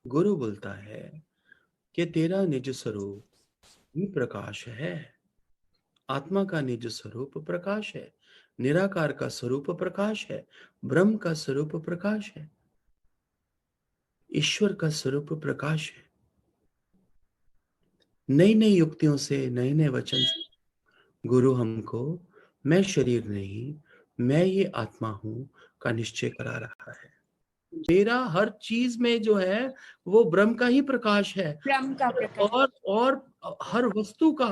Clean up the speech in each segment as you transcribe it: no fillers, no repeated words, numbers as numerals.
गुरु बोलता है कि तेरा निज स्वरूप ही प्रकाश है। आत्मा का निज स्वरूप प्रकाश है। निराकार का स्वरूप प्रकाश है। ब्रह्म का स्वरूप प्रकाश है। ईश्वर का स्वरूप प्रकाश है। नई नई युक्तियों से, नए नए वचन से गुरु हमको मैं शरीर नहीं, मैं ये आत्मा हूं का निश्चय करा रहा है। मेरा हर चीज में जो है वो ब्रह्म का ही प्रकाश है। ब्रह्म का प्रकाश और हर वस्तु का,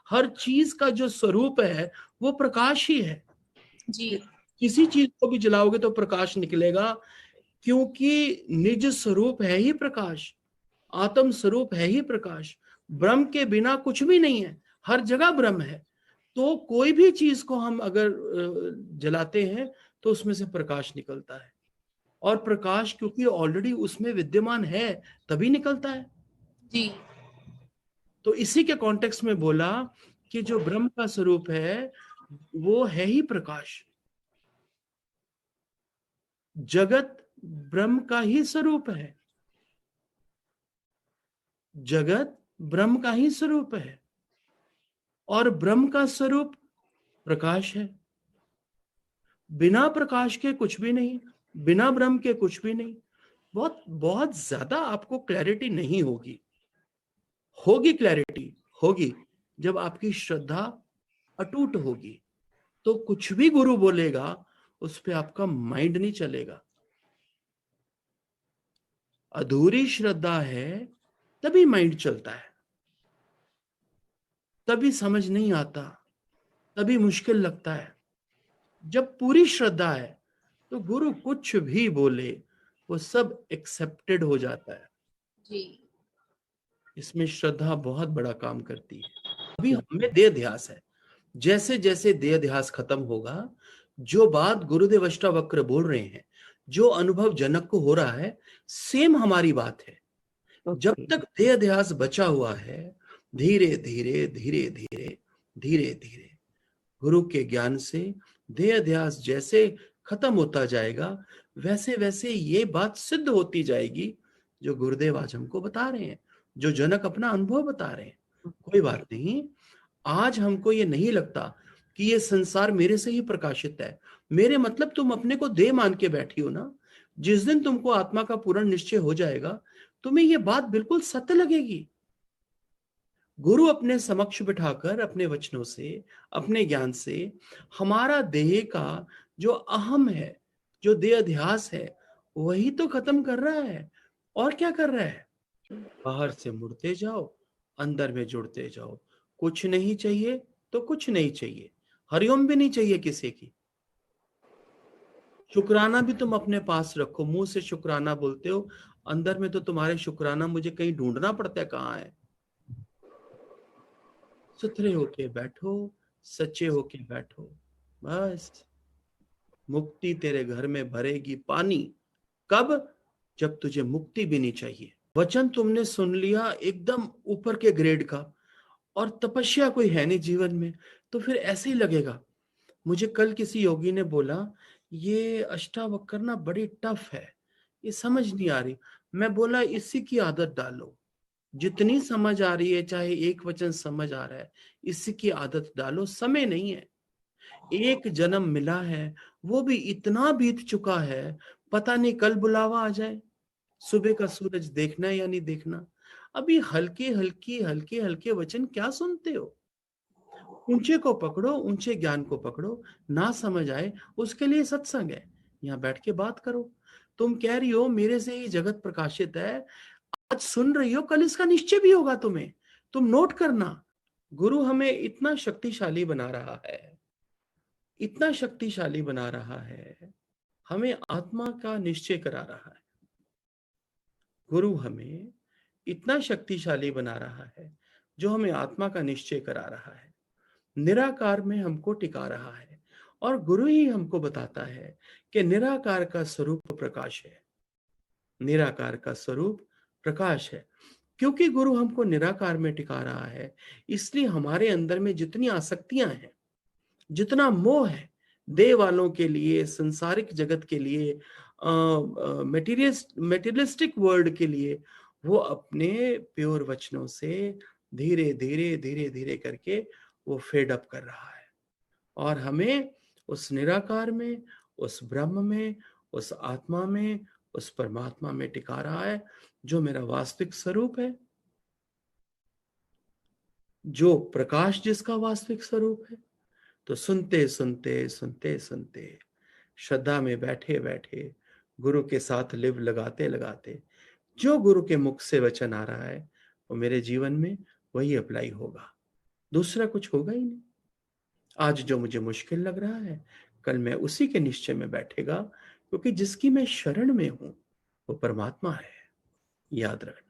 हर चीज का जो स्वरूप है वो प्रकाश ही है जी। किसी चीज को भी जलाओगे तो प्रकाश निकलेगा, क्योंकि निज स्वरूप है ही प्रकाश। आत्म स्वरूप है ही प्रकाश। ब्रह्म के बिना कुछ भी नहीं है। हर जगह ब्रह्म है। तो कोई भी चीज को हम अगर जलाते हैं तो उसमें से प्रकाश निकलता है। और प्रकाश क्योंकि ऑलरेडी उसमें विद्यमान है तभी निकलता है। जी। तो इसी के कॉन्टेक्स्ट में बोला कि जो ब्रह्म का स्वरूप है वो है ही प्रकाश। जगत ब्रह्म का ही स्वरूप है। जगत ब्रह्म का ही स्वरूप है। और ब्रह्म का स्वरूप प्रकाश है। बिना प्रकाश के कुछ भी नहीं, बिना ब्रह्म के कुछ भी नहीं। बहुत बहुत ज्यादा आपको क्लैरिटी नहीं होगी। होगी क्लैरिटी, होगी जब आपकी श्रद्धा अटूट होगी। तो कुछ भी गुरु बोलेगा उस पे आपका माइंड नहीं चलेगा। अधूरी श्रद्धा है तभी माइंड चलता है, तभी समझ नहीं आता, तभी मुश्किल लगता है। जब पूरी श्रद्धा है तो गुरु कुछ भी बोले वो सब एक्सेप्टेड हो जाता है। जी। इसमें श्रद्धा बहुत बड़ा काम करती है। अभी हमें देह ध्यास है। जैसे जैसे देह ध्यास खत्म होगा, जो बात गुरुदेव अष्टावक्र बोल रहे हैं, जो अनुभव जनक को हो रहा है, सेम हमारी बात है। जब तक देह ध्यास बचा हुआ है, धीरे धीरे धीरे धीरे धीरे धीरे गुरु के ज्ञान से देह ध्यास जैसे खत्म होता जाएगा, वैसे वैसे ये बात सिद्ध होती जाएगी जो गुरुदेव आज हमको बता रहे हैं, जो जनक अपना अनुभव बता रहे हैं। कोई बात नहीं, आज हमको ये नहीं लगता कि ये संसार मेरे से ही प्रकाशित है। मेरे मतलब तुम अपने को देह मान के बैठी हो ना। जिस दिन तुमको आत्मा का पूर्ण निश्चय हो जाएगा, तुम्हें ये बात बिल्कुल सत्य लगेगी। गुरु अपने समक्ष बिठाकर अपने वचनों से, अपने ज्ञान से हमारा देह का जो अहम है, जो देह अध्यास है, वही तो खत्म कर रहा है। और क्या कर रहा है? बाहर से मुड़ते जाओ, अंदर में जुड़ते जाओ। कुछ नहीं चाहिए तो कुछ नहीं चाहिए। हरिओम भी नहीं चाहिए किसी की। शुक्राना भी तुम अपने पास रखो। मुंह से शुक्राना बोलते हो, अंदर में तो तुम्हारे शुक्राना मुझे कहीं ढूंढना पड़ता है कहाँ है। सुथरे होके बैठो, सच्चे होके बैठो, बस मुक्ति तेरे घर में भरेगी पानी। कब? जब तुझे मुक्ति भी नहीं चाहिए। वचन तुमने सुन लिया एकदम ऊपर के ग्रेड का, और तपस्या कोई है नहीं जीवन में, तो फिर ऐसे ही लगेगा। मुझे कल किसी योगी ने बोला ये अष्टावक्र ना बड़ी टफ है, ये समझ नहीं आ रही। मैं बोला इसी की आदत डालो। जितनी समझ आ रही है, चाहे एक वचन समझ आ रहा है, इसी की आदत डालो। समय नहीं है, एक जन्म मिला है, वो भी इतना बीत चुका है, पता नहीं कल बुलावा आ जाए। सुबह का सूरज देखना या नहीं देखना। अभी हल्के हल्के वचन क्या सुनते हो? ऊंचे को पकड़ो, ऊंचे ज्ञान को पकड़ो। ना समझ आए उसके लिए सत्संग है, यहाँ बैठ के बात करो। तुम कह रही हो मेरे से ही जगत प्रकाशित है, आज सुन रही हो, कल इसका निश्चय भी होगा तुम्हें। तुम नोट करना। गुरु हमें इतना शक्तिशाली बना रहा है, इतना शक्तिशाली बना रहा है, हमें आत्मा का निश्चय करा रहा है। गुरु हमें इतना शक्तिशाली बना रहा है जो हमें आत्मा का निश्चय करा रहा है, निराकार में हमको टिका रहा है। और गुरु ही हमको बताता है कि निराकार का स्वरूप प्रकाश है। निराकार का स्वरूप प्रकाश है। क्योंकि गुरु हमको निराकार में टिका रहा है, इसलिए हमारे अंदर में जितनी आसक्तियां हैं, जितना मोह है, देह वालों के लिए, संसारिक जगत के लिए, मेटीरियलिस्टिक वर्ल्ड के लिए वो अपने प्योर वचनों से धीरे धीरे धीरे धीरे करके वो फेड अप कर रहा है, और हमें उस निराकार में, उस ब्रह्म में, उस आत्मा में, उस परमात्मा में टिका रहा है, जो मेरा वास्तविक स्वरूप है, जो प्रकाश जिसका वास्तविक स्वरूप है। तो सुनते सुनते सुनते सुनते, श्रद्धा में बैठे बैठे, गुरु के साथ लिव लगाते लगाते, जो गुरु के मुख से वचन आ रहा है वो मेरे जीवन में वही अप्लाई होगा, दूसरा कुछ होगा ही नहीं। आज जो मुझे मुश्किल लग रहा है, कल मैं उसी के निश्चय में बैठेगा, क्योंकि जिसकी मैं शरण में हूं वो परमात्मा है। याद रखना।